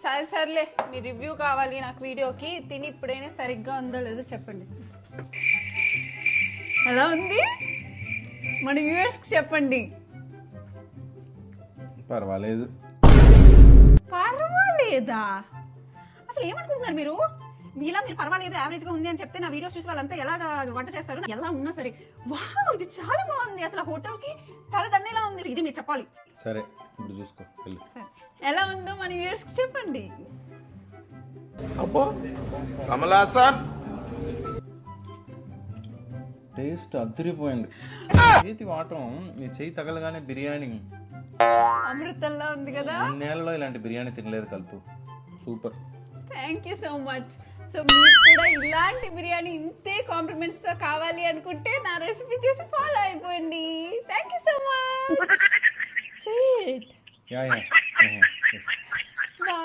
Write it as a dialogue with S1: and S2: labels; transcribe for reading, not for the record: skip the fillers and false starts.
S1: సరే సర్లే, మీ రివ్యూ కావాలి నాకు వీడియోకి. తిని ఇప్పుడైనా సరిగ్గా ఉందో లేదో చెప్పండి. ఎలా ఉంది మన వ్యూవర్స్కి చెప్పండి.
S2: పర్వాలేదు.
S1: పర్వాలేదా? అసలు ఏమనుకుంటున్నారు మీరు? ఇలా మీరు పర్వాలేదు యావరేజ్గా ఉంది అని చెప్తే నా వీడియోస్ చూసి వాళ్ళంతా ఎలాగా వంట చేస్తారు? ఎలా ఉన్నా సరే వావ్ ఇది చాలా బాగుంది, అసలు హోటల్కి తలదన్నేలా ఉంది, ఇది మీరు చెప్పాలి.
S2: సరే ఇప్పుడు చూసుకో.
S1: ఎలా ఉందో మన వ్యూవర్స్కి చెప్పండి.
S2: అబ్బో
S3: కమలాసన్
S2: టేస్ట్ అదిరిపోయింది. చేతి వాటం నీ చేయి తగలగానే బిర్యానీ
S1: అమృతంలా ఉంది కదా.
S2: నేలలో ఇలాంటి బిర్యానీ తినలేదు కలుపు. Super.
S1: Thank you so much. So మీకు కూడా ఇలాంటి బిర్యానీ ఇంతే కాంప్లిమెంట్స్ తో కావాలి అనుకుంటే నా రెసిపీ చూసి ఫాలో అయిపోండి. Thank you so much.
S2: Yeah